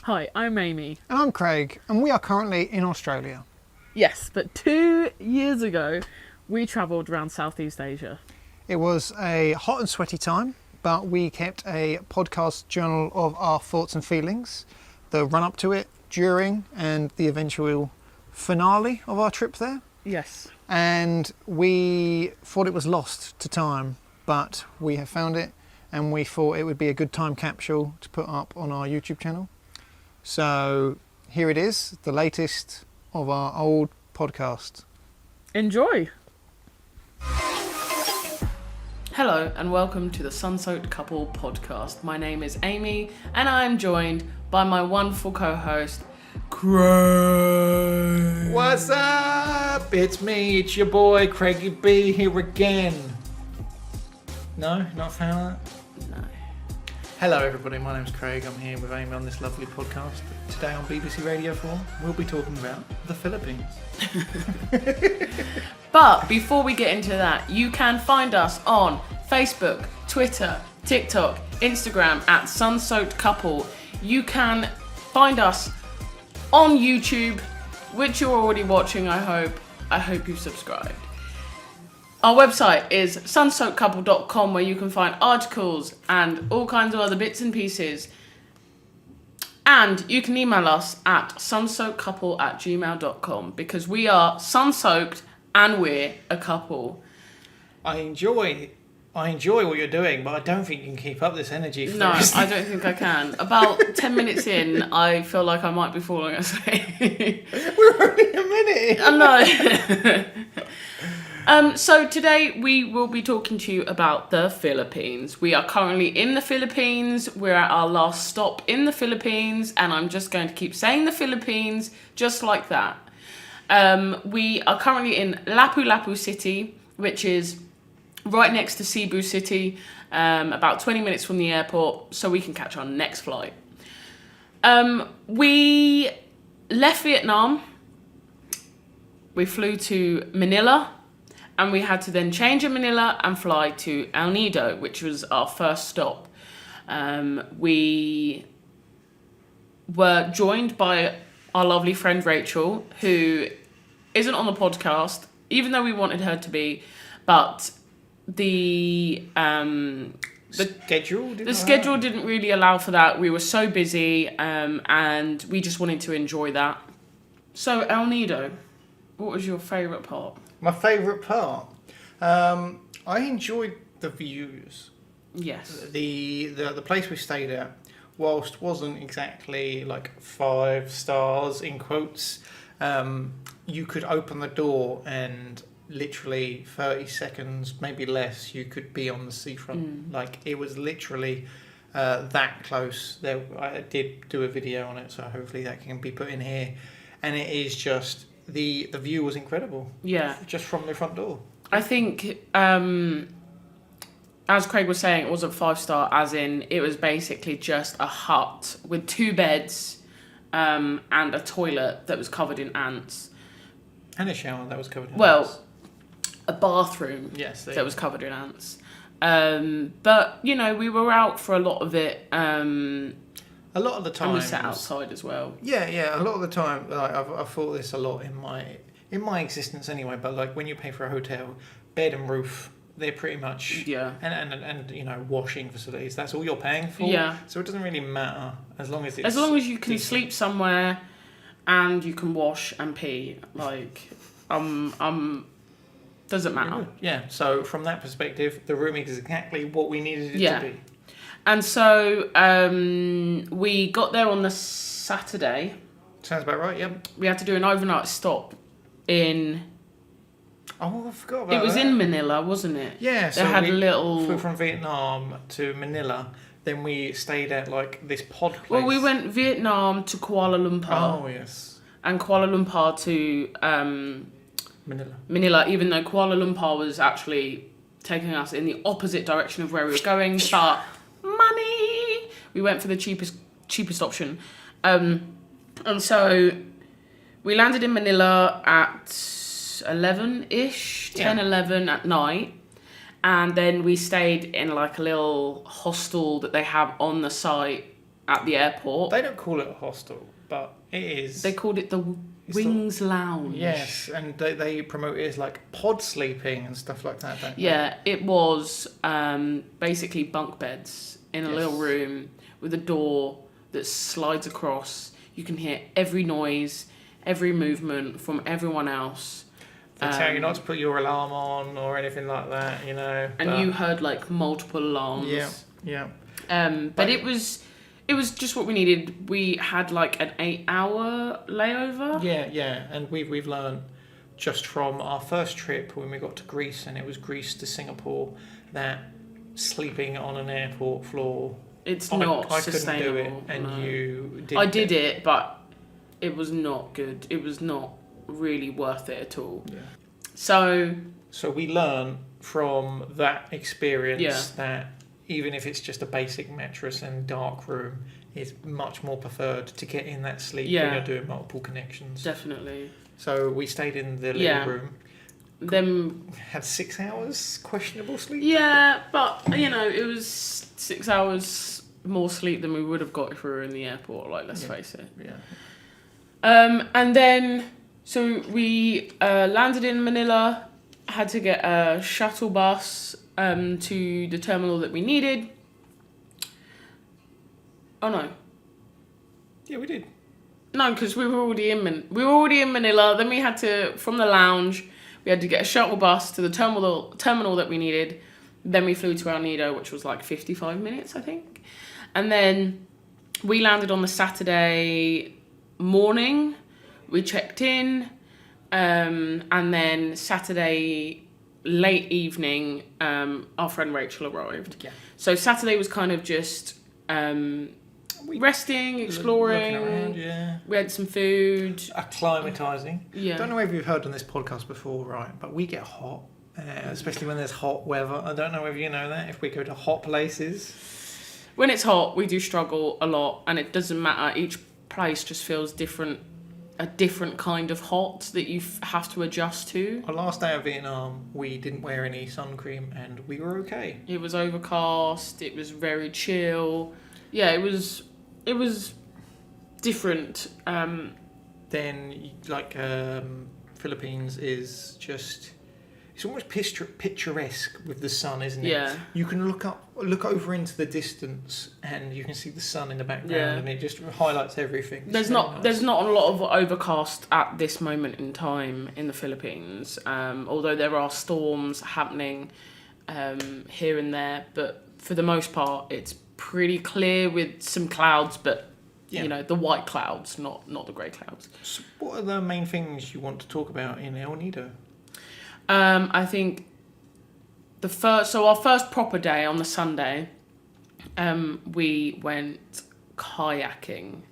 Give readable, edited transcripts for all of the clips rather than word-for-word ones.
Hi, I'm Aimee. And I'm Craig, and we are currently in Australia. Yes, but 2 years ago, we travelled around Southeast Asia. It was a hot and sweaty time, but we kept a podcast journal of our thoughts and feelings, the run up to it, during, and the eventual finale of our trip there. Yes. And we thought it was lost to time, but we have found it, and we thought it would be a good time capsule to put up on our YouTube channel. So here it is, the latest of our old podcast. Enjoy! Hello and welcome to the Sunsoaked Couple podcast. My name is Aimee and I'm joined by my wonderful co-host, Craig. What's up? It's me, it's your boy, Craigie B, here again. No? Not a fan of that? No. Hello everybody, my name's Craig. I'm here with Aimee on this lovely podcast. Today on BBC Radio 4, we'll be talking about the Philippines. But before we get into that, you can find us on Facebook, Twitter, TikTok, Instagram at Sunsoaked Couple. You can find us on YouTube, which you're already watching, I hope. I hope you've subscribed. Our website is sunsoakedcouple.com, where you can find articles and all kinds of other bits and pieces. And you can email us at sunsoakedcouple@gmail.com because we are sunsoaked and we're a couple. I enjoy what you're doing, but I don't think you can keep up this energy. No, I don't think I can. About 10 minutes in, I feel like I might be falling asleep. We're only a minute. I know. So today we will be talking to you about the Philippines. We are currently in the Philippines. We're at our last stop in the Philippines, and I'm just going to keep saying the Philippines just like that. We are currently in Lapu-Lapu City, which is right next to Cebu City, about 20 minutes from the airport, so we can catch our next flight. We left Vietnam. We flew to Manila. And we had to then change in Manila and fly to El Nido, which was our first stop. We were joined by our lovely friend Rachel, who isn't on the podcast, even though we wanted her to be, but the schedule didn't really allow for that. We were so busy, and we just wanted to enjoy that. So El Nido, what was your favourite part? My favourite part? I enjoyed the views. Yes. The place we stayed at, whilst wasn't exactly like 5 stars in quotes, you could open the door and literally 30 seconds, maybe less, you could be on the seafront. Like, it was literally that close. I did do a video on it, so hopefully that can be put in here. And it is just... The view was incredible. Yeah. Just from the front door. I think, as Craig was saying, it wasn't 5-star, as in it was basically just a hut with 2 beds and a toilet that was covered in ants. And a shower that was covered in ants. A bathroom that was covered in ants. But, you know, we were out for a lot of it. A lot of the time, and we sat outside as well. Yeah. A lot of the time, like, I've thought this a lot in my existence anyway. But like, when you pay for a hotel, bed and roof, they're pretty much and you know, washing facilities. That's all you're paying for. Yeah. So it doesn't really matter as long as you can sleep somewhere, and you can wash and pee. Like, doesn't matter. Yeah. So from that perspective, the room is exactly what we needed it to be. And so we got there on the Saturday. Sounds about right, yeah. We had to do an overnight stop in... Oh, I forgot about that. It was in Manila, wasn't it? Yeah, so we flew from Vietnam to Manila. Then we stayed at, like, this pod place. Well, we went Vietnam to Kuala Lumpur. Oh, yes. And Kuala Lumpur to Manila, even though Kuala Lumpur was actually taking us in the opposite direction of where we were going. But... money! We went for the cheapest option. And so we landed in Manila at 11-ish, 10, 11 at night. And then we stayed in like a little hostel that they have on the site at the airport. They don't call it a hostel, but it is. They called it the Wings Lounge. Yes, and they promote it as like pod sleeping and stuff like that, don't they? Yeah, it was basically bunk beds in a little room with a door that slides across. You can hear every noise, every movement from everyone else. They tell you not to put your alarm on or anything like that, you know. And you heard like multiple alarms. Yeah. But it was just what we needed. We had like an 8-hour layover. Yeah, and we've learned just from our first trip when we got to Greece, and it was Greece to Singapore, that sleeping on an airport floor, it's not sustainable. I couldn't do it, and you did. I did it, but it was not good. It was not really worth it at all. Yeah. So we learn from that experience that even if it's just a basic mattress and dark room, it's much more preferred to get in that sleep when you're doing multiple connections. Definitely. So we stayed in the little room. Then had 6 hours questionable sleep. Yeah, but you know, it was 6 hours more sleep than we would have got if we were in the airport. Like, let's face it. Yeah. And then so we landed in Manila. Had to get a shuttle bus to the terminal that we needed. Oh no. Yeah, we did. No, because we were already in Manila. Then we had to, from the lounge, we had to get a shuttle bus to the terminal that we needed. Then we flew to El Nido, which was like 55 minutes, I think. And then we landed on the Saturday morning. We checked in, and then Saturday late evening, our friend Rachel arrived. Yeah. So Saturday was kind of just resting, exploring. Looking around, yeah. We had some food. Acclimatising. Yeah. Don't know if you've heard on this podcast before, right? But we get hot, especially when there's hot weather. I don't know if you know that. If we go to hot places. When it's hot, we do struggle a lot, and it doesn't matter. Each place just feels different. A different kind of hot that you have to adjust to. Our last day of Vietnam, we didn't wear any sun cream and we were okay. It was overcast. It was very chill. Yeah, it was different. Then, like, Philippines is just... It's almost picturesque with the sun, isn't it? Yeah. You can look over into the distance, and you can see the sun in the background, and it just highlights everything. There's not a lot of overcast at this moment in time in the Philippines, although there are storms happening here and there. But for the most part, it's pretty clear with some clouds, but you know, the white clouds, not the grey clouds. So what are the main things you want to talk about in El Nido? I think our first proper day on the Sunday, we went kayaking,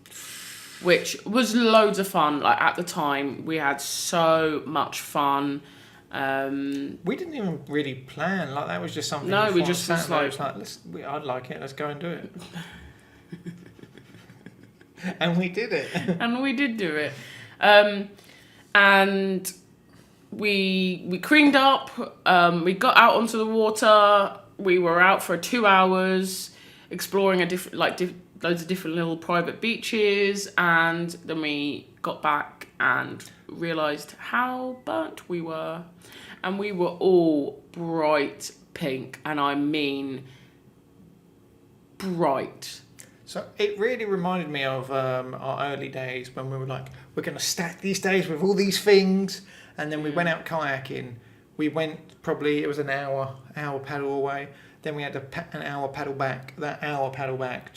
which was loads of fun. Like, at the time, we had so much fun. We didn't even really plan. Like, that was just something. No, we just was like, I'd like it. Let's go and do it. And we did it. And we did do it. And we creamed up. We got out onto the water. We were out for 2 hours exploring loads of different little private beaches, and then we got back and realised how burnt we were. And we were all bright pink, and I mean bright. So it really reminded me of our early days when we were like, we're going to stack these days with all these things. And then we went out kayaking. We went it was an hour paddle away. Then we had an hour paddle back. That hour paddle back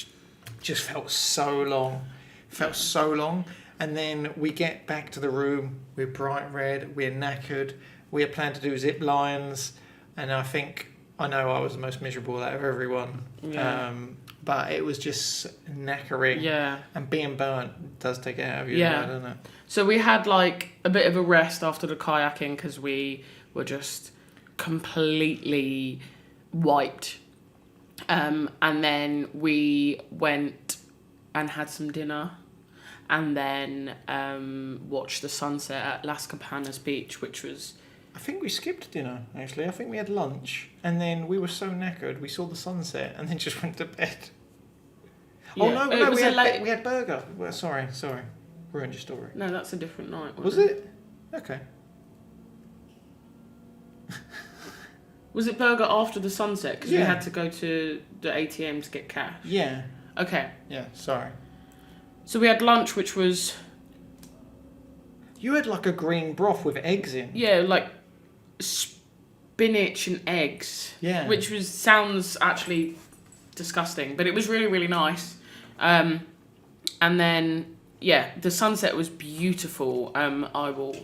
just felt so long. And then we get back to the room. We're bright red. We're knackered. We had planned to do zip lines. And I know I was the most miserable out of everyone. Yeah. But it was just knackering. Yeah. And being burnt does take it out of you, doesn't it? So we had like a bit of a rest after the kayaking because we were just completely wiped. And then we went and had some dinner, and then watched the sunset at Las Campanas Beach, which was... I think we skipped dinner, actually. I think we had lunch, and then we were so knackered, we saw the sunset, and then just went to bed. Oh Yeah. no, It no, was we had burger. Well, sorry, ruined your story. No, that's a different night. Was it? Okay. Was it burger after the sunset? Because we Yeah. had to go to the ATM to get cash. Yeah. Okay. Yeah. Sorry. So we had lunch, which was You had like a green broth with eggs in. like spinach and eggs. Yeah. Which sounds actually disgusting, but it was really, really nice. And then the sunset was beautiful. I will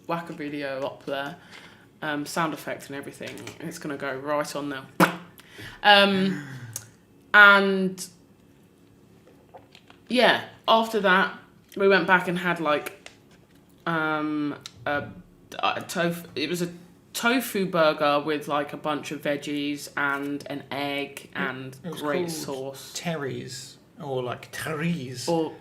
whack a video up there, sound effect and everything. It's gonna go right on there. And after that we went back and had like a tofu. It was a tofu burger with like a bunch of veggies and an egg and great sauce. Terry's or like Terry's. Or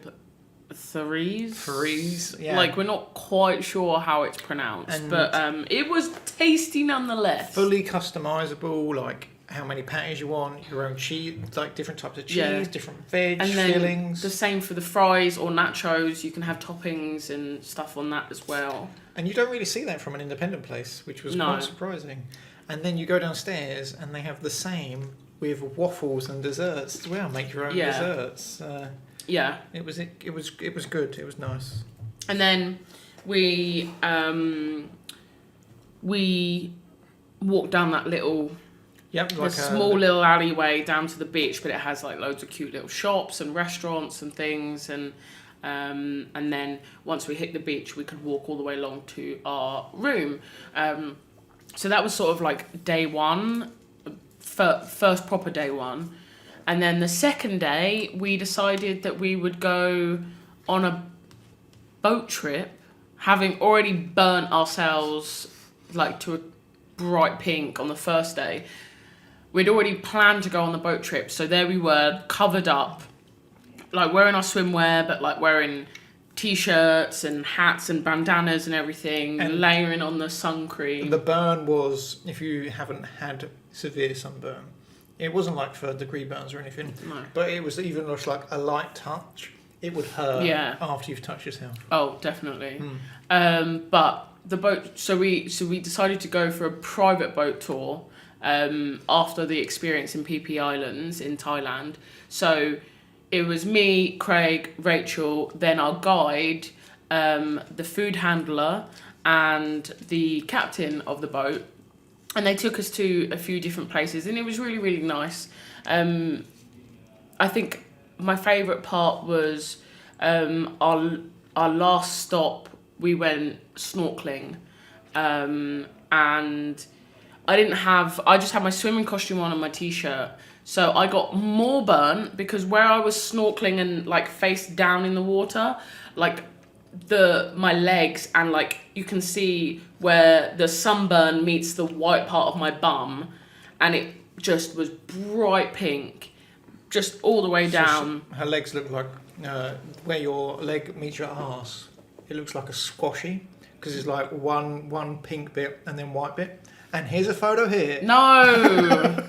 Therese? Therese, yeah. Like, we're not quite sure how it's pronounced, but it was tasty nonetheless. Fully customizable, like how many patties you want, your own cheese, like different types of cheese, different veg, and then fillings. The same for the fries or nachos. You can have toppings and stuff on that as well. And you don't really see that from an independent place, which was quite surprising. And then you go downstairs and they have the same with waffles and desserts as well. Make your own desserts. It was good. It was nice. And then we walked down that little small little alleyway down to the beach, but it has like loads of cute little shops and restaurants and things, and then once we hit the beach we could walk all the way along to our room. So that was sort of like day one, first proper day one. And then the second day, we decided that we would go on a boat trip, having already burnt ourselves like to a bright pink on the first day. We'd already planned to go on the boat trip, so there we were, covered up, like wearing our swimwear, but like wearing t-shirts and hats and bandanas and everything, and layering on the sun cream. The burn was, if you haven't had severe sunburn, it wasn't like third-degree burns or anything, but it was even just like a light touch. It would hurt after you've touched yourself. Oh, definitely. But the boat. So we decided to go for a private boat tour after the experience in PP Islands in Thailand. So it was me, Craig, Rachel, then our guide, the food handler, and the captain of the boat. And they took us to a few different places, and it was really, really nice. I think my favourite part was our last stop. We went snorkeling, and I just had my swimming costume on and my t-shirt. So I got more burnt because where I was snorkeling and like face down in the water, like my legs, and like you can see where the sunburn meets the white part of my bum, and it just was bright pink just all the way down. So her legs look like where your leg meets your arse, it looks like a squashy, because it's like one pink bit and then white bit. And here's a photo here. No.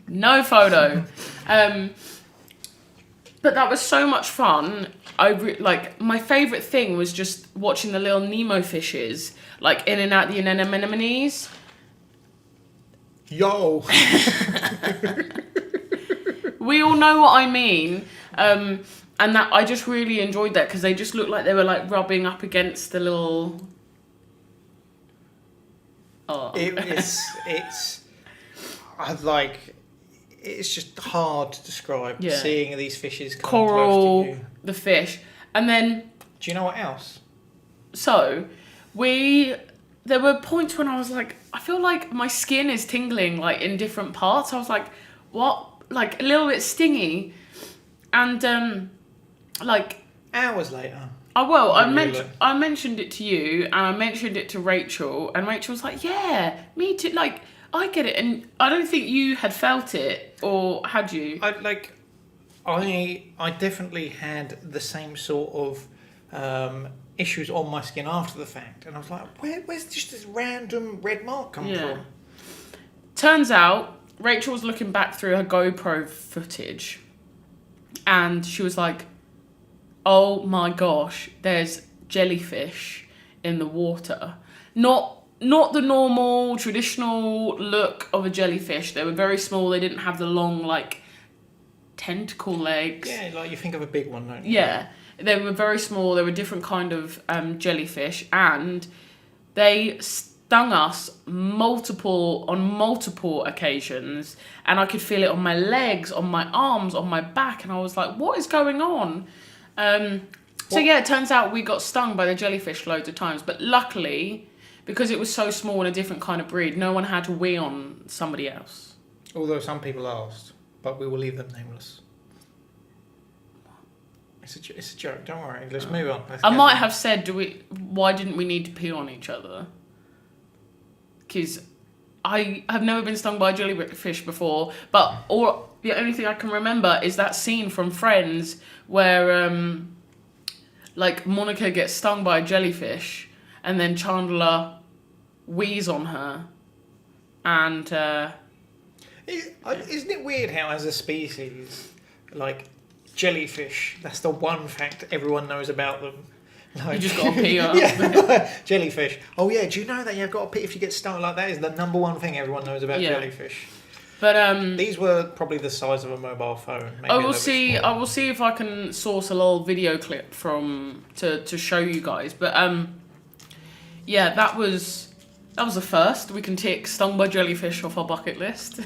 No photo. But that was so much fun. My favourite thing was just watching the little Nemo fishes, like in and out the anemones. Yo! We all know what I mean. And that I just really enjoyed that because they just looked like they were like rubbing up against the little... Oh. It's just hard to describe seeing these fishes come coral, close to you. The fish. And then... Do you know what else? So, there were points when I was like, I feel like my skin is tingling like in different parts. I was like, what? Like a little bit stingy. And hours later. I mentioned it to you and I mentioned it to Rachel, and Rachel was like, yeah, me too. Like, I get it. And I don't think you had felt it, or had you? I definitely had the same sort of issues on my skin after the fact, and I was like, where's just this random red mark come from? Turns out Rachel was looking back through her GoPro footage, and she was like, "Oh my gosh, there's jellyfish in the water. Not the normal traditional look of a jellyfish. They were very small. They didn't have the long like tentacle legs. Yeah, like you think of a big one, don't you? Yeah, they were very small. They were different kind of jellyfish, and they stung us on multiple occasions, and I could feel it on my legs, on my arms, on my back, and I was like, what is going on? So yeah, it turns out we got stung by the jellyfish loads of times, but luckily, because it was so small and a different kind of breed, no one had to wee on somebody else. Although some people asked, but we will leave them nameless. It's a joke, don't worry. Let's move on. I might have said, why didn't we need to pee on each other? Because I have never been stung by a jellyfish before, but the only thing I can remember is that scene from Friends where like Monica gets stung by a jellyfish and then Chandler wheezes on her, and isn't it weird how as a species, like jellyfish, that's the one fact everyone knows about them. Like, you just got to pee on. Yeah, jellyfish. Oh yeah, do you know that you've got to pee if you get stung? Like that is the number one thing everyone knows about jellyfish. But these were probably the size of a mobile phone. Maybe I will see if I can source a little video clip to show you guys. But yeah, that was a first. We can tick stung by jellyfish off our bucket list.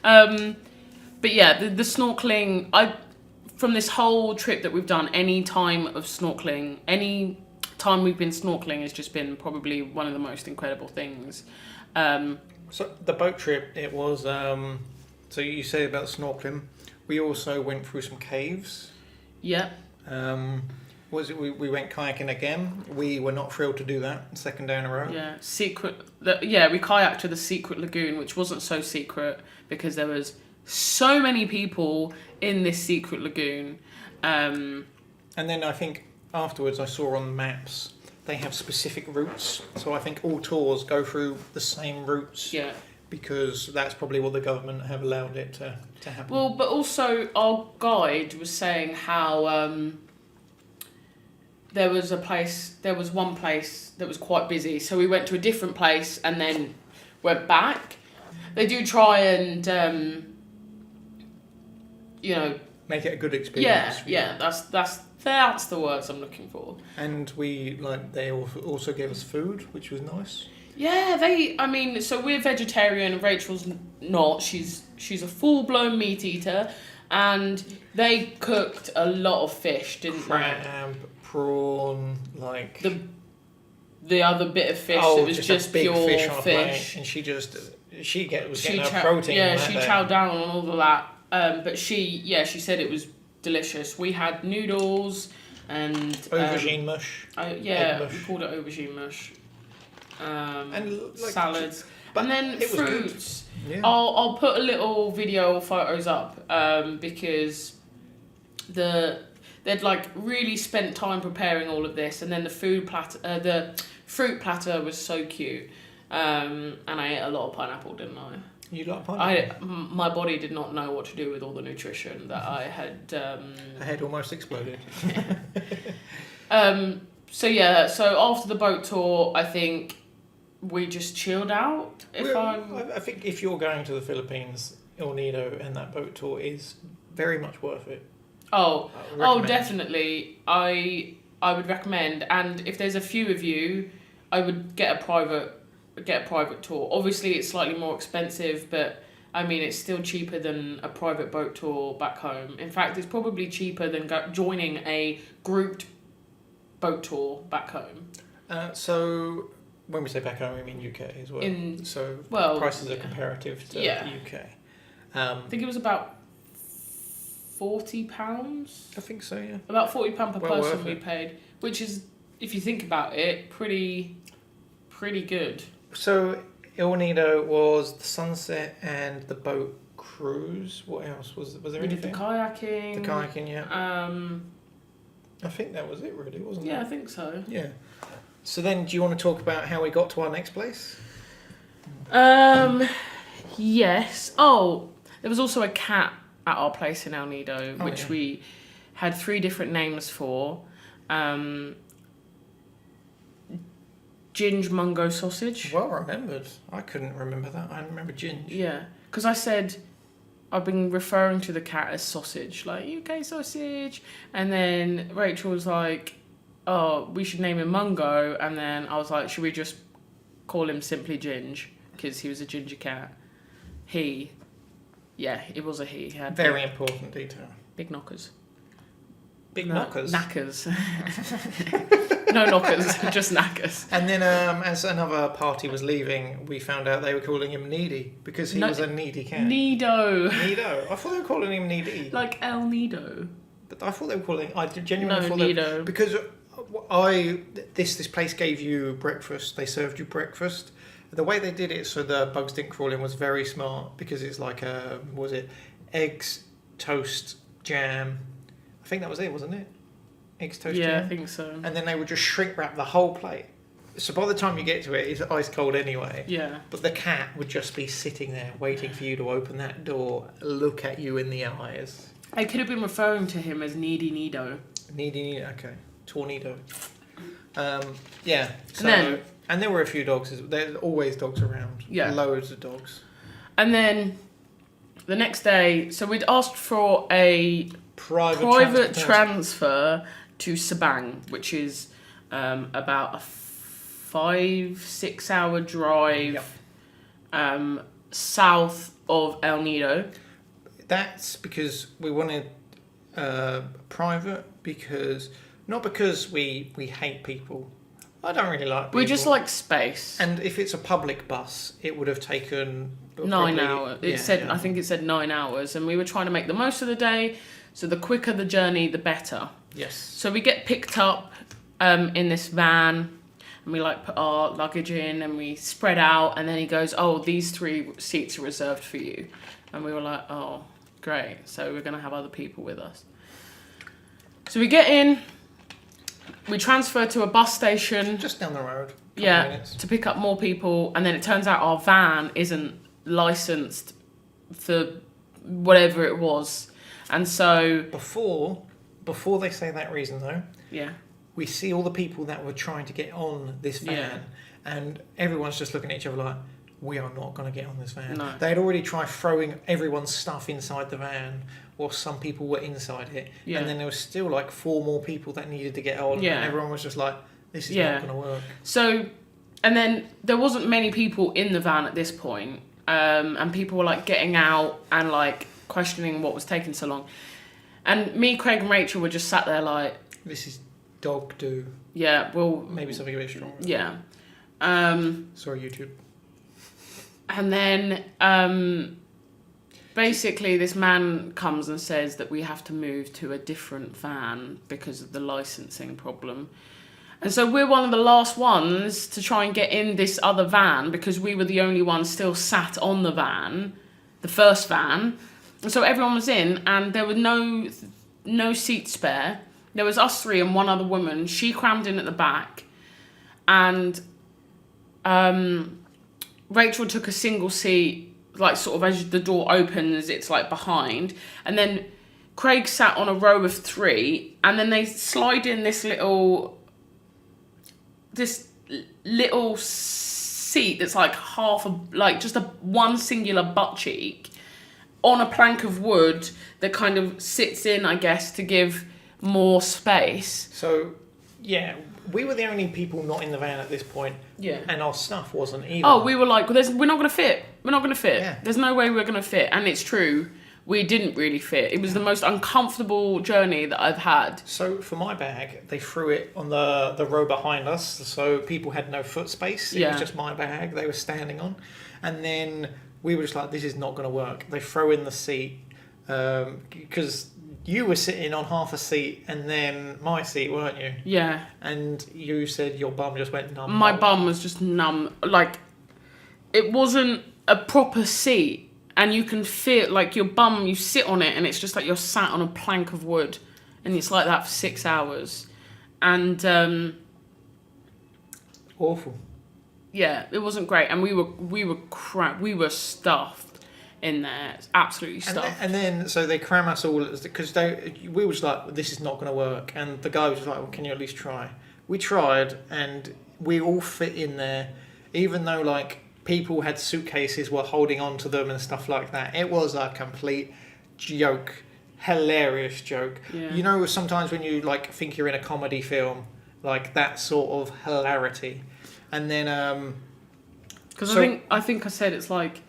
But yeah, the snorkeling. From this whole trip that we've done, any time we've been snorkeling has just been probably one of the most incredible things. So the boat trip, it was. So you say about snorkeling. We also went through some caves. Yeah. We went kayaking again. We were not thrilled to do that second day in a row. Yeah, we kayaked to the secret lagoon, which wasn't so secret because there was so many people in this secret lagoon. And then I think afterwards I saw on the maps they have specific routes. So I think all tours go through the same routes. Yeah. Because that's probably what the government have allowed it to happen. Well, but also our guide was saying how there was one place that was quite busy, so we went to a different place and then went back. They do try and make it a good experience. Yeah, that's the words I'm looking for. And they also gave us food, which was nice. Yeah, so we're vegetarian and Rachel's not. She's a full-blown meat eater, and they cooked a lot of fish, didn't they? Crab, prawn, like the other bit of fish that was just big pure fish on a plate, and she was getting her protein. Yeah, she chowed down on all of that. But she said it was delicious. We had noodles and aubergine mush. We called it aubergine mush. And salads, and then fruits. Yeah. I'll put a little video or photos up because they'd really spent time preparing all of this, and then the fruit platter was so cute. And I ate a lot of pineapple, didn't I? You like pineapple? My body did not know what to do with all the nutrition that I had. My head almost exploded. So after the boat tour, I think we just chilled out. I think if you're going to the Philippines, El Nido and that boat tour is very much worth it. Oh, definitely. I would recommend, and if there's a few of you, I would get a private tour. Obviously, it's slightly more expensive, but I mean, it's still cheaper than a private boat tour back home. In fact, it's probably cheaper than joining a grouped boat tour back home. So when we say back home, we mean UK as well. Prices are comparative to the UK. I think it was about £40. I think so, yeah. About £40 per person we paid, which is, if you think about it, pretty good. So El Nido was the sunset and the boat cruise. What else was there? We anything? did the kayaking. The kayaking, yeah. I think that was it, really, wasn't it? Yeah, I think so. Yeah. So then, do you want to talk about how we got to our next place? Yes. Oh, there was also a cat at our place in El Nido, Oh, which yeah. we had 3 different names for. Ginge Mungo Sausage. Well remembered. I couldn't remember that. I remember Ginge. Yeah, because I said I've been referring to the cat as sausage, like UK sausage, and then Rachel was like, "Oh, we should name him Mungo," and then I was like, "Should we just call him simply Ginge because he was a ginger cat?" It was a he. He had Very important detail. big knockers. Big knockers. Knackers. No knockers, just knackers. And then as another party was leaving, we found out they were calling him Needy because he was a needy cat. Nido. Nido. I thought they were calling him Needy. Like El Nido. But I thought they were calling... I genuinely thought Nido. they... Because this place gave you breakfast. They served you breakfast. The way they did it so the bugs didn't crawl in was very smart because it's like, was it eggs, toast, jam... I think that was it, wasn't it? Eggs, toast, jam? Yeah, I think so. And then they would just shrink wrap the whole plate. So by the time you get to it, it's ice cold anyway. Yeah. But the cat would just be sitting there waiting for you to open that door, look at you in the eyes. I could have been referring to him as Needy Nido. Needy, okay. Tornado. Yeah. So, then- and there were a few dogs. There's always dogs around. Yeah. Loads of dogs. And then the next day, so we'd asked for a Private transfer to Sabang, which is about a 5-6 hour drive south of El Nido. That's because we wanted private because not because we hate people. I don't really like people. We just like space. And if it's a public bus, it would have taken 9 hours. I think it said 9 hours, and we were trying to make the most of the day. So the quicker the journey, the better. Yes. So we get picked up in this van, and we like put our luggage in, and we spread out. And then he goes, "Oh, these 3 seats are reserved for you," and we were like, "Oh, great! So we're gonna have other people with us." So we get in, we transfer to a bus station. Just down the road. Yeah, Minutes. to pick up more people, and then it turns out our van isn't licensed for whatever it was. And so... Before they say that reason, though, Yeah. we see all the people that were trying to get on this van, and everyone's just looking at each other like, we are not going to get on this van. No. They had already tried throwing everyone's stuff inside the van, or some people were inside it, and then there was still like 4 more people that needed to get on, and everyone was just like, this is not going to work. So, and then there wasn't many people in the van at this point, and people were like getting out and like questioning what was taking so long. And me, Craig and Rachel were just sat there like... This is dog do. Yeah, well... Maybe something a bit stronger. Yeah. Sorry, YouTube. And then basically this man comes and says that we have to move to a different van because of the licensing problem. And so we're one of the last ones to try and get in this other van because we were the only ones still sat on the van, the first van. And so everyone was in, and there were no seats spare. There was us 3 and one other woman. She crammed in at the back, and Rachel took a single seat, like sort of as the door opens, it's like behind, and then Craig sat on a row of 3, and then they slide in this little seat that's like just one singular butt cheek on a plank of wood that kind of sits in, I guess, to give more space. So, yeah, we were the only people not in the van at this point. Yeah. And our stuff wasn't either. Oh, we were like, we're not going to fit. We're not going to fit. Yeah. There's no way we're going to fit. And it's true. We didn't really fit. It was the most uncomfortable journey that I've had. So for my bag, they threw it on the row behind us, so people had no foot space. It was just my bag they were standing on. And then we were just like, this is not going to work. They throw in the seat, because you were sitting on half a seat and then my seat, weren't you? Yeah. And you said your bum just went numb. My bum was just numb. Like, it wasn't a proper seat. And you can feel, like, your bum, you sit on it and it's just like you're sat on a plank of wood. And it's like that for 6 hours. And, awful. yeah, it wasn't great. And we were stuffed. in there. It's absolutely stuffed. And then so they cram us all because we was like, this is not going to work, and the guy was like, well, can you at least try? We tried, and we all fit in there, even though like people had suitcases, were holding on to them and stuff like that. It was a complete joke, hilarious joke. Yeah. You know, sometimes when you like think you're in a comedy film, like that sort of hilarity, and then because I think I said it's like,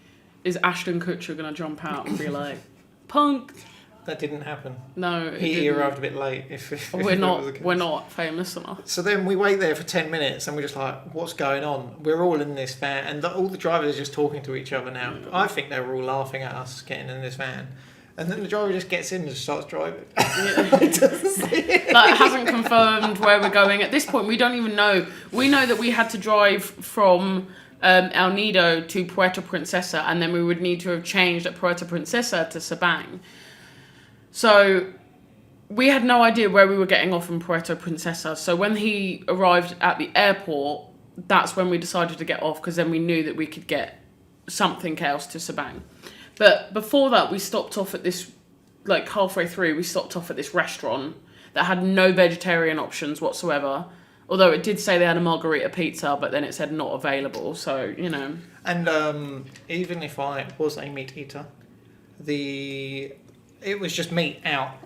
is Ashton Kutcher gonna jump out and be like, punked? that didn't happen. No, He arrived a bit late. If we're that was the case. not famous enough. So then we wait there for 10 minutes and we're just like, what's going on? We're all in this van and all the drivers are just talking to each other now. I think they were all laughing at us getting in this van. And then the driver just gets in and starts driving. Like, hasn't confirmed where we're going. At this point, we don't even know. We know that we had to drive from El Nido to Puerto Princesa, and then we would need to have changed at Puerto Princesa to Sabang. So we had no idea where we were getting off in Puerto Princesa. So when he arrived at the airport, that's when we decided to get off, because then we knew that we could get something else to Sabang. But before that, we stopped off at this, like halfway through, we stopped off at this restaurant that had no vegetarian options whatsoever. Although it did say they had a margarita pizza, but then it said not available. So, you know. And even if I was a meat eater, it was just meat out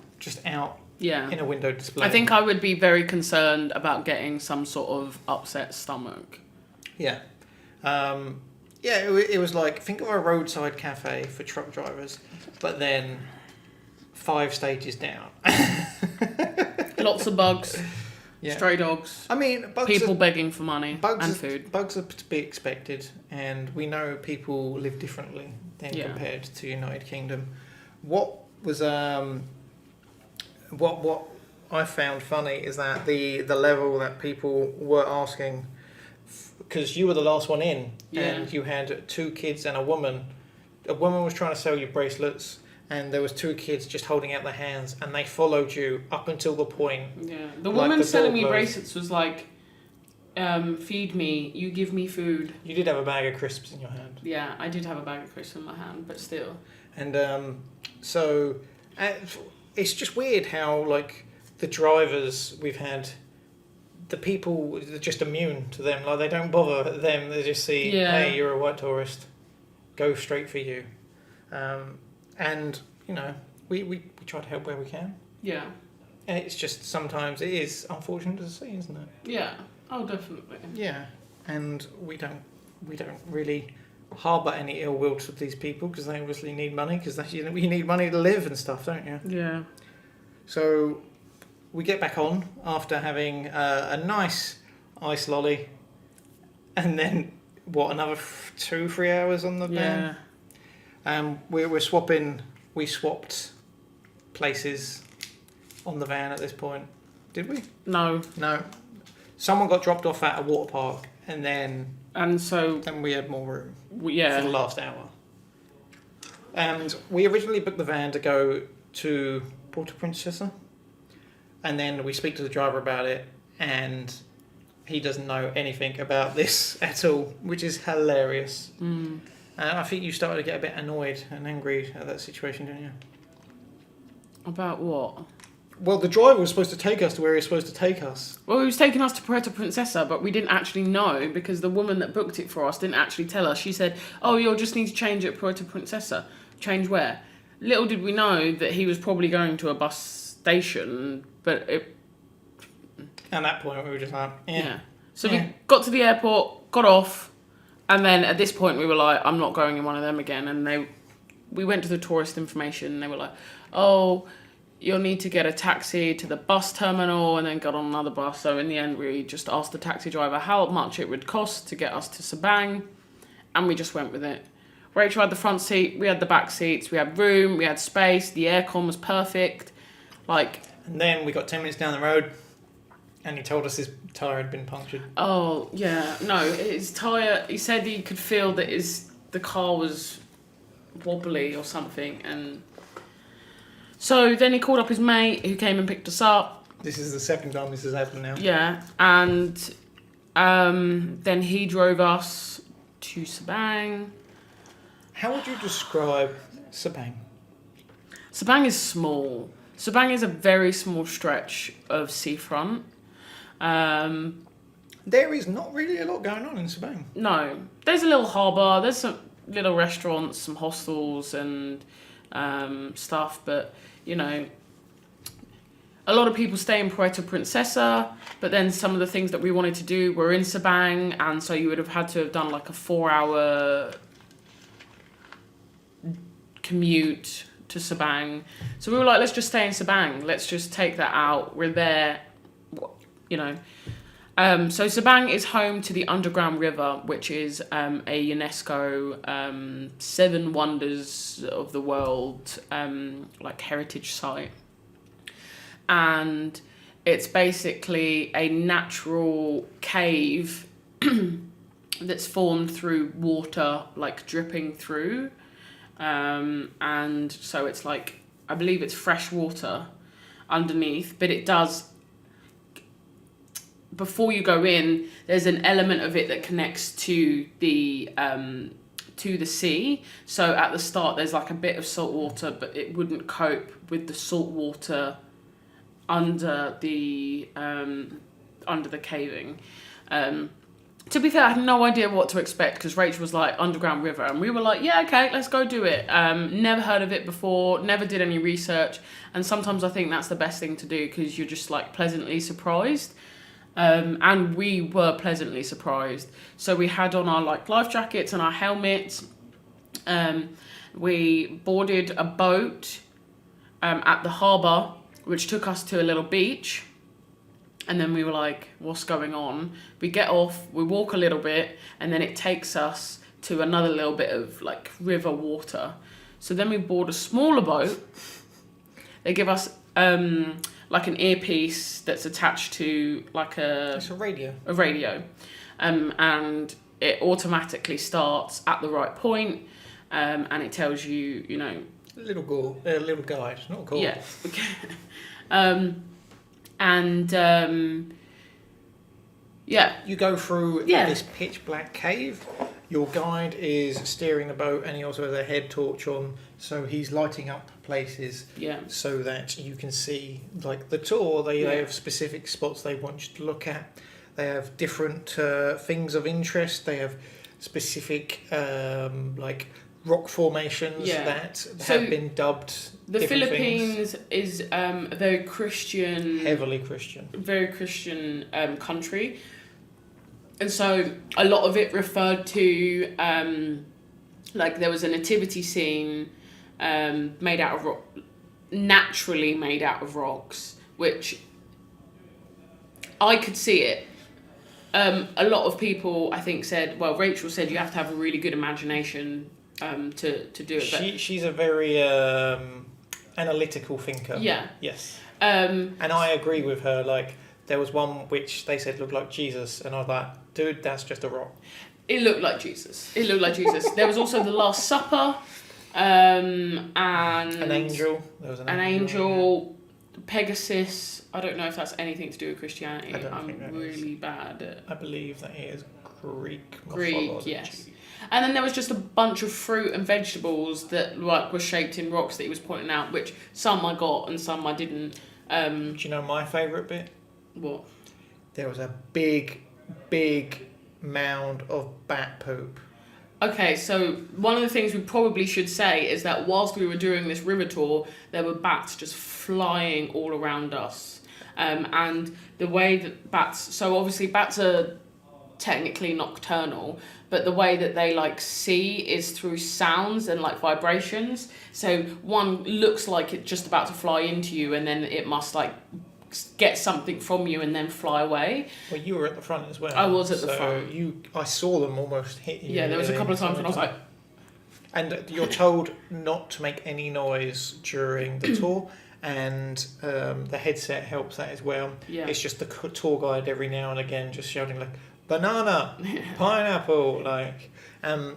in a window display. I think I would be very concerned about getting some sort of upset stomach. Yeah. It was like, think of a roadside cafe for truck drivers, but then 5 stages down. Lots of bugs, stray dogs. I mean, people begging for money and food. Bugs are to be expected, and we know people live differently than compared to United Kingdom. What was what I found funny is that the level that people were asking. Because you were the last one in, and you had 2 kids and a woman. A woman was trying to sell you bracelets, and there was 2 kids just holding out their hands, and they followed you up until the point. Yeah, the woman selling me bracelets was like, feed me, you give me food. You did have a bag of crisps in your hand. Yeah, I did have a bag of crisps in my hand, but still. And so it's just weird how like the drivers we've had. The people are just immune to them. Like, they don't bother them. They just see, hey, you're a white tourist. Go straight for you. And, you know, we try to help where we can. Yeah. And it's just sometimes it is unfortunate to see, isn't it? Yeah. Oh, definitely. Yeah. And we don't really harbour any ill will to these people because they obviously need money, because you need money to live and stuff, don't you? Yeah. So we get back on after having a nice ice lolly, and then another 2-3 hours on the van. We swapped places on the van at this point. Did we? No. Someone got dropped off at a water park, and then we had more room for the last hour. And we originally booked the van to go to Puerto Princesa. And then we speak to the driver about it, and he doesn't know anything about this at all, which is hilarious. And I think you started to get a bit annoyed and angry at that situation, didn't you? About what? Well, the driver was supposed to take us to where he was supposed to take us. Well, he was taking us to Puerto Princesa, but we didn't actually know because the woman that booked it for us didn't actually tell us. She said, oh, you'll just need to change at Puerto Princesa. Change where? Little did we know that he was probably going to a bus station, but at that point we were just like, So we got to the airport, got off, and then at this point we were like, I'm not going in one of them again. And we went to the tourist information, and they were like, oh, you'll need to get a taxi to the bus terminal and then get on another bus. So in the end, we just asked the taxi driver how much it would cost to get us to Sabang, and we just went with it. Rachel had the front seat, we had the back seats, we had room, we had space, the aircon was perfect. And then we got 10 minutes down the road, and he told us his tyre had been punctured. Oh, yeah. No, his tyre, he said he could feel that the car was wobbly or something. And so then he called up his mate who came and picked us up. This is the second time this has happened now. Yeah. And then he drove us to Sabang. How would you describe Sabang? Sabang is small. Sabang is a very small stretch of seafront. There is not really a lot going on in Sabang. No, there's a little harbour. There's some little restaurants, some hostels, and stuff. But you know, a lot of people stay in Puerto Princesa. But then some of the things that we wanted to do were in Sabang, and so you would have had to have done like a 4-hour commute to Sabang. So we were like, let's just stay in Sabang. Let's just take that out. We're there, you know. So Sabang is home to the Underground River, which is a UNESCO 7 Wonders of the World like heritage site. And it's basically a natural cave that's formed through water like dripping through. And so it's like, I believe it's fresh water underneath, but it does, before you go in, there's an element of it that connects to the sea. So at the start, there's like a bit of salt water, but it wouldn't cope with the salt water under the caving. To be fair, I had no idea what to expect because Rachel was like, Underground River. And we were like, yeah, okay, let's go do it. Never heard of it before, never did any research. And sometimes I think that's the best thing to do because you're just like pleasantly surprised. And we were pleasantly surprised. So we had on our like life jackets and our helmets. We boarded a boat at the harbour, which took us to a little beach. And then we were like, what's going on? We get off, we walk a little bit, and then it takes us to another little bit of like river water. So then we board a smaller boat. They give us like an earpiece that's attached to like It's a radio. A radio. And it automatically starts at the right point, and it tells you, you know... A little guide, not a call. Yeah. Yeah. You go through this pitch black cave. Your guide is steering the boat, and he also has a head torch on, so he's lighting up places. Yeah. So that you can see, like the tour. They have specific spots they want you to look at. They have different things of interest. They have specific like rock formations that have been dubbed. The Philippines is a very Christian, heavily Christian, very Christian country, and so a lot of it referred to like there was a nativity scene made out of rock, naturally made out of rocks, which I could see it. A lot of people, I think, said, well, Rachel said you have to have a really good imagination to do it. She's a very analytical thinker. Yeah. Yes. And I agree with her. Like, there was one which they said looked like Jesus, and I was like, dude, that's just a rock. It looked like Jesus. There was also the Last Supper, and an angel. There was an angel. Pegasus. I don't know if that's anything to do with Christianity. I'm really bad at... I believe that it is Greek mythology. Yes. And then there was just a bunch of fruit and vegetables that like were shaped in rocks that he was pointing out, which some I got and some I didn't. Do you know my favourite bit? What? There was a big mound of bat poop. Okay, so one of the things we probably should say is that whilst we were doing this river tour, there were bats just flying all around us. And the way that bats... So obviously bats are technically nocturnal, but the way that they like see is through sounds and like vibrations. So one looks like it's just about to fly into you, and then it must like get something from you and then fly away. Well, you were at the front as well. I was at the front. I saw them almost hit you. Yeah, there was a couple of times when I was like... And you're told not to make any noise during the tour, and the headset helps that as well. Yeah. It's just the tour guide every now and again just shouting like, banana, pineapple, like.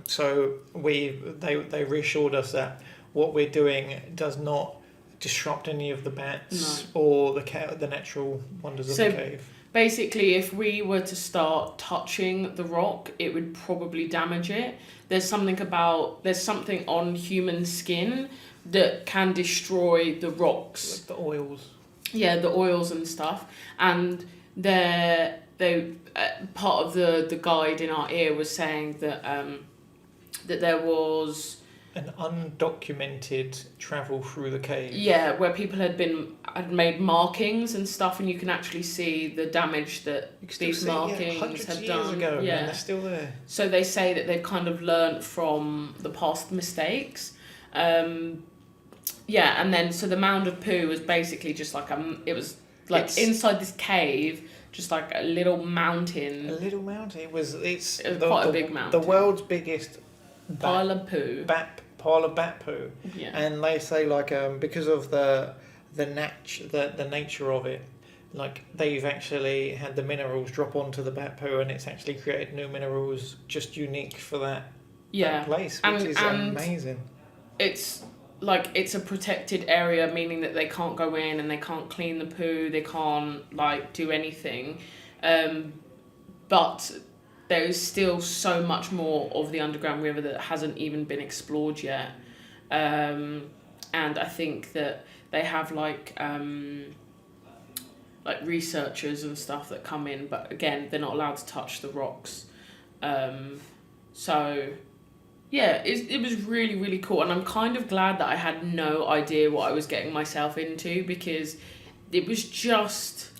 So they reassured us that what we're doing does not disrupt any of the bats or the natural wonders of the cave. basically, if we were to start touching the rock, it would probably damage it. There's something on human skin that can destroy the rocks. Like the oils. Yeah, the oils and stuff. And part of the guide in our ear was saying that that there was an undocumented travel through the cave. Yeah, where people had made markings and stuff, and you can actually see the damage that these markings have done. Hundreds of years ago, and they're still there. So they say that they've kind of learnt from the past mistakes. And then so the mound of poo was basically just like inside this cave, just like a little mountain. A little mountain. It's quite a big mountain. The world's biggest pile of poo. Pile of bat poo. Yeah. And they say like because of the nature of it, like they've actually had the minerals drop onto the bat poo, and it's actually created new minerals just unique for that place, which is amazing. It's like it's a protected area, meaning that they can't go in and they can't clean the poo, they can't like do anything, but there is still so much more of the underground river that hasn't even been explored yet, and I think that they have like researchers and stuff that come in, but again they're not allowed to touch the rocks, so yeah, it was really, really cool, and I'm kind of glad that I had no idea what I was getting myself into, because it was just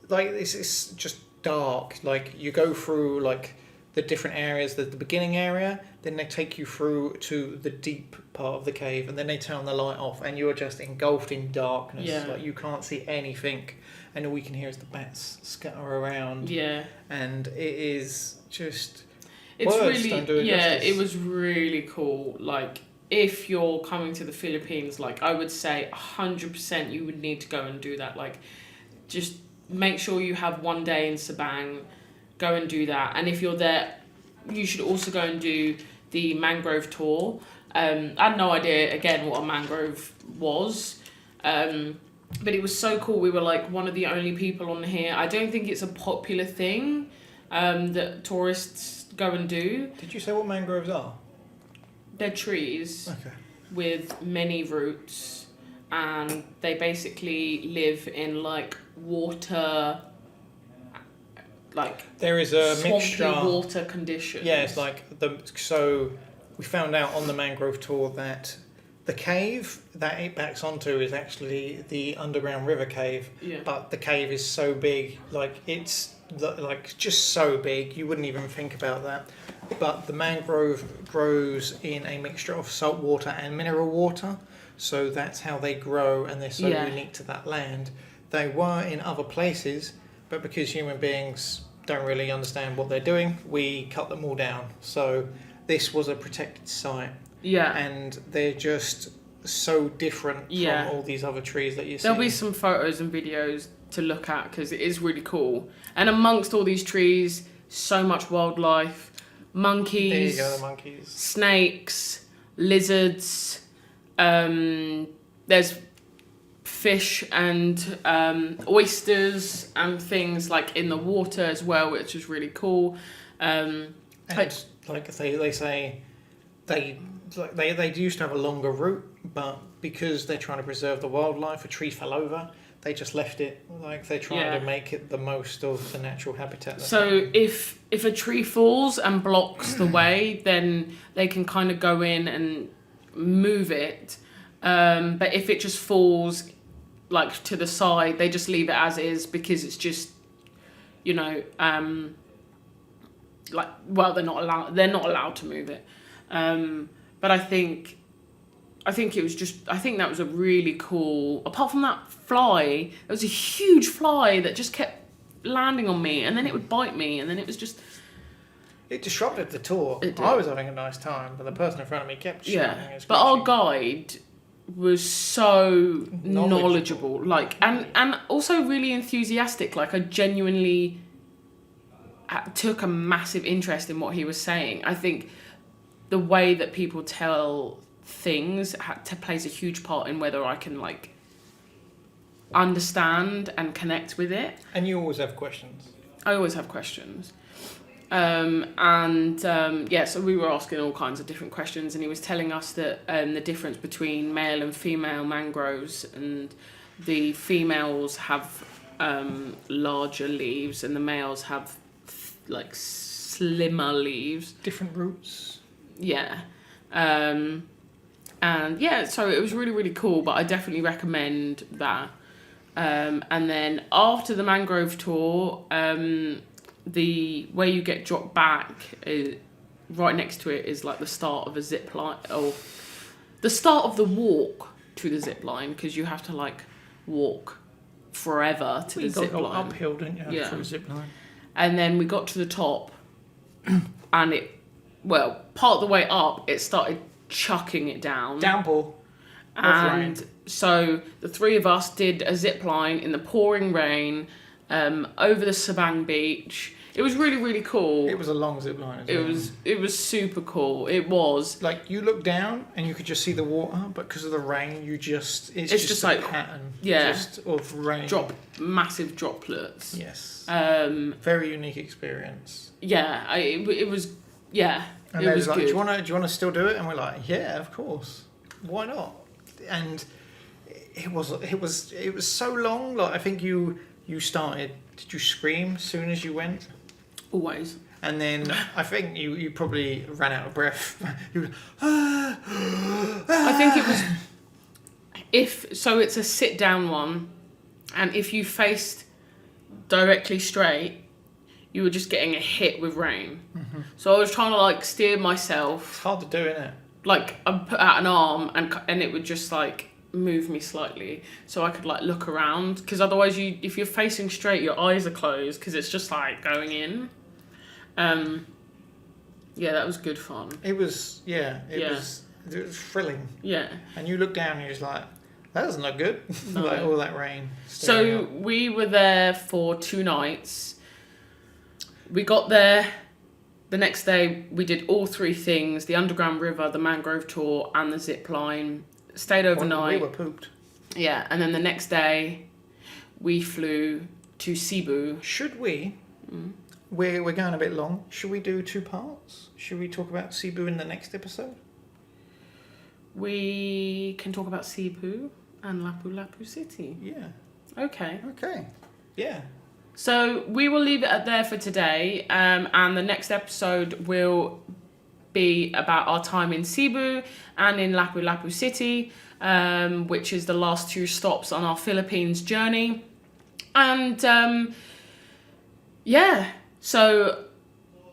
like it's just dark. Like you go through like the different areas, the beginning area, then they take you through to the deep part of the cave, and then they turn the light off, and you're just engulfed in darkness. Yeah. Like you can't see anything, and all you can hear is the bats scatter around. Yeah. And it is just. It's Words really, don't do it justice. It was really cool. Like, if you're coming to the Philippines, like, I would say 100% you would need to go and do that. Like, just make sure you have one day in Sabang, go and do that. And if you're there, you should also go and do the mangrove tour. I had no idea, again, what a mangrove was. But it was so cool. We were, like, one of the only people on here. I don't think it's a popular thing that tourists go and do. Did you say what mangroves are? They're trees with many roots, and they basically live in like water, like there is a swampy mixture water conditions. Yeah, it's like so we found out on the mangrove tour that the cave that it backs onto is actually the underground river cave. Yeah. But the cave is so big, like it's like just so big, you wouldn't even think about that. But the mangrove grows in a mixture of salt water and mineral water, so that's how they grow, and they're so unique to that land. They were in other places, but because human beings don't really understand what they're doing, we cut them all down. So this was a protected site. Yeah. And they're just so different from all these other trees that you see. There'll be some photos and videos to look at, because it is really cool. And amongst all these trees, so much wildlife, monkeys, there you go, the monkeys, snakes, lizards, there's fish and oysters and things like in the water as well, which is really cool. And like they say, they used to have a longer route, but because they're trying to preserve the wildlife, a tree fell over, they just left it. Like they're trying to make it the most of the natural habitat. So if a tree falls and blocks the way, then they can kind of go in and move it. But if it just falls like to the side, they just leave it as is, because it's just, they're not allowed to move it. But I think that was a really cool, apart from that fly, there was a huge fly that just kept landing on me, and then it would bite me, and then it was just... It disrupted the tour. It did. I was having a nice time, but the person in front of me kept shouting. Yeah, but our guide was so knowledgeable, like, and also really enthusiastic. Like, I genuinely took a massive interest in what he was saying. I think the way that people tell things plays a huge part in whether I can, like, understand and connect with it. And you always have questions. I always have questions. So we were asking all kinds of different questions, and he was telling us that the difference between male and female mangroves, and the females have larger leaves and the males have like slimmer leaves. Different roots. Yeah. So it was really, really cool, but I definitely recommend that. And then after the mangrove tour, the where you get dropped back, right next to it is like the start of a zip line, or the start of the walk to the zip line, because you have to like walk forever to the zip line. You got uphill, didn't you? Yeah. Through zip line. And then we got to the top, and part of the way up, it started chucking it down. Downpour. And so the three of us did a zip line in the pouring rain, over the Sabang beach. It was really, really cool. It was a long zip line as well. It was super cool. It was. Like, you look down and you could just see the water, but because of the rain, it's just a like pattern. Yeah. Just of rain. Massive droplets. Yes. Very unique experience. Yeah, it was. Yeah, and it was like, good. do you want to still do it? And we're like, yeah, of course. Why not? And it was so long. Like, I think you started. Did you scream as soon as you went? Always. And then I think you probably ran out of breath. You were, I think it was. It's a sit down one, and if you faced directly straight, you were just getting a hit with rain. Mm-hmm. So I was trying to like steer myself. It's hard to do, isn't it? Like, I put out an arm and it would just like move me slightly so I could like look around, because otherwise if you're facing straight, your eyes are closed because it's just like going in. That was good fun. It was thrilling. Yeah. And you look down and you're just like, that doesn't look good. No. Like all that rain. So we were there for 2 nights. We got there. The next day, we did all 3 things: the underground river, the mangrove tour, and the zip line. Stayed overnight. We were pooped. Yeah, and then the next day, we flew to Cebu. Should we? We're going a bit long. Should we do 2 parts? Should we talk about Cebu in the next episode? We can talk about Cebu and Lapu-Lapu City. Yeah. Okay. Yeah. So we will leave it there for today, and the next episode will be about our time in Cebu and in Lapu-Lapu City, which is the last 2 stops on our Philippines journey. And so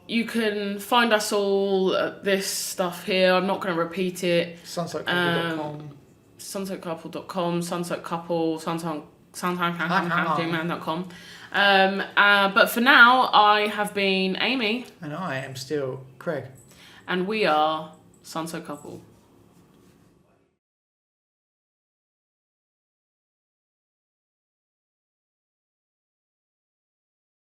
you can find us all this stuff here. I'm not going to repeat it. Sunsoakcouple.com. Sunsoakcouple.com, Sunsoaked Couple, Sunsoakcouple.com. But for now, I have been Aimee. And I am still Craig. And we are Sunsoaked Couple.